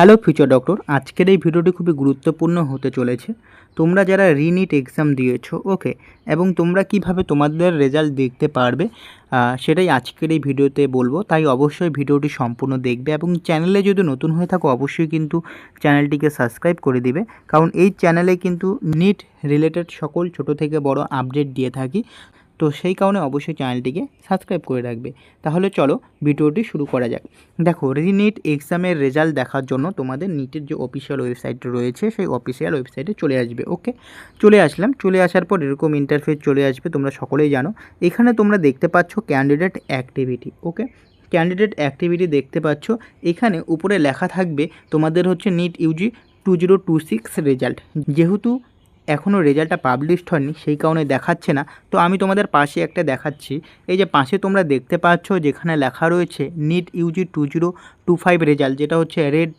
Hello future doctor, আজকের এই ভিডিওটি খুবই গুরুত্বপূর্ণ হতে চলেছে। তোমরা যারা রিনিট এক্সাম দিয়েছো, ওকে, এবং তোমরা কিভাবে তোমাদের রেজাল্ট দেখতে পারবে সেটাই আজকের এই ভিডিওতে বলবো। তাই অবশ্যই ভিডিওটি সম্পূর্ণ দেখবে এবং চ্যানেলে যদি নতুন হয়ে থাকো অবশ্যই কিন্তু চ্যানেলটিকে সাবস্ক্রাইব করে দিবে, কারণ এই চ্যানেলে কিন্তু নিট রিলেটেড সকল ছোট থেকে বড় আপডেট দিয়ে থাকি। তো সেই কারণে অবশ্যই চ্যানেলটিকে সাবস্ক্রাইব করে রাখবে। তাহলে চলো ভিডিওটি শুরু করা যাক। দেখো, রিনিট এক্সামের রেজাল্ট দেখার জন্য তোমাদের নিটের যে অফিসিয়াল ওয়েবসাইট রয়েছে সেই অফিসিয়াল ওয়েবসাইটে চলে আসবে। ওকে, চলে আসলাম। চলে আসার পর এরকম ইন্টারফেস চলে আসবে, তোমরা সকলেই জানো। এখানে তোমরা দেখতে পাচ্ছ ক্যান্ডিডেট অ্যাক্টিভিটি। ওকে, ক্যান্ডিডেট অ্যাক্টিভিটি দেখতে পাচ্ছ। এখানে উপরে লেখা থাকবে তোমাদের হচ্ছে নিট ইউজি 2026 রেজাল্ট। যেহেতু এখনও রেজাল্টটা পাবলিশড হয়নি সেই কারণে দেখাচ্ছে না। তো আমি তোমাদের পাশে একটা দেখাচ্ছি। এই যে পাশে তোমরা দেখতে পাচ্ছ যেখানে লেখা রয়েছে নিট ইউজি 2025 রেজাল্ট, যেটা হচ্ছে রেড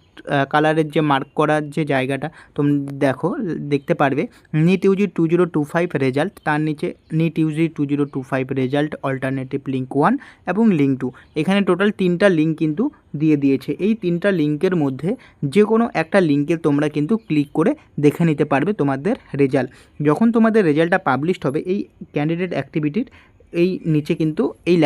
কালারের যে মার্ক করার যে জায়গাটা তুমি দেখতে পারবে নিট ইউজি 2025 রেজাল্ট। তার নিচে NEET UG 2025 result alternative link 1 এবং লিঙ্ক 2। এখানে টোটাল 3টা লিঙ্ক কিন্তু দিয়ে দিয়েছে। এই 3টা লিঙ্কের মধ্যে যে কোনো একটা লিঙ্কে তোমরা কিন্তু ক্লিক করে দেখে নিতে পারবে তোমাদের রেজাল্ট। যখন তোমাদের রেজাল্টটা পাবলিশড হবে এই ক্যান্ডিডেট অ্যাক্টিভিটির এই নিচে কিন্তু এই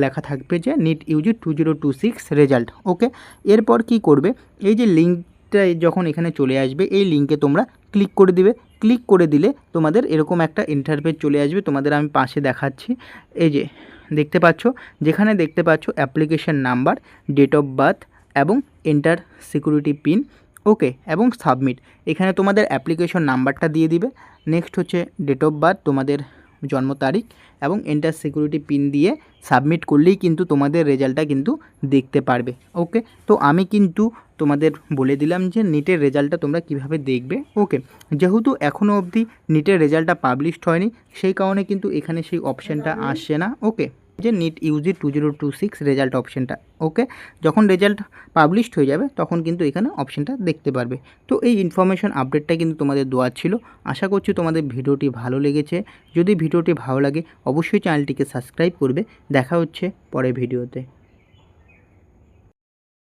লেখা থাকবে যে নিট ইউজি 2026 রেজাল্ট। ওকে, এরপর কি করবে, এই যে লিঙ্কটা যখন এখানে চলে আসবে এই লিঙ্কে তোমরা ক্লিক করে দিবে। ক্লিক করে দিলে তোমাদের এরকম একটা ইন্টারফেস চলে আসবে। তোমাদের আমি পাশে দেখাচ্ছি। এই যে দেখতে পাচ্ছ, যেখানে দেখতে পাচ্ছ application number, date of birth এবং এন্টার সিকিউরিটি পিন, ওকে, এবং সাবমিট। এখানে তোমাদের অ্যাপ্লিকেশন নাম্বারটা দিয়ে দিবে। নেক্সট হচ্ছে ডেট অফ বার্থ, তোমাদের জন্ম তারিখ, এবং এন্টার সিকিউরিটি পিন দিয়ে সাবমিট করলেই কিন্তু তোমাদের রেজাল্টটা কিন্তু দেখতে পারবে। ওকে, তো আমি কিন্তু তোমাদের বলে দিলাম যে নিটের রেজাল্টটা তোমরা কিভাবে দেখবে। ওকে, যেহেতু এখনও অবধি নিটের রেজাল্টটা পাবলিশড হয়নি সেই কারণে কিন্তু এখানে সেই অপশানটা আসছে না। ওকে, যে নিট ইউজি 2026 রেজাল্ট অপশানটা। ওকে, যখন রেজাল্ট পাবলিশড হয়ে যাবে তখন কিন্তু এখানে অপশানটা দেখতে পারবে। তো এই ইনফরমেশন আপডেটটা কিন্তু তোমাদের দেওয়ার ছিল। আশা করছি তোমাদের ভিডিওটি ভালো লেগেছে। যদি ভিডিওটি ভালো লাগে অবশ্যই চ্যানেলটিকে সাবস্ক্রাইব করবে। দেখা হচ্ছে পরের ভিডিওতে।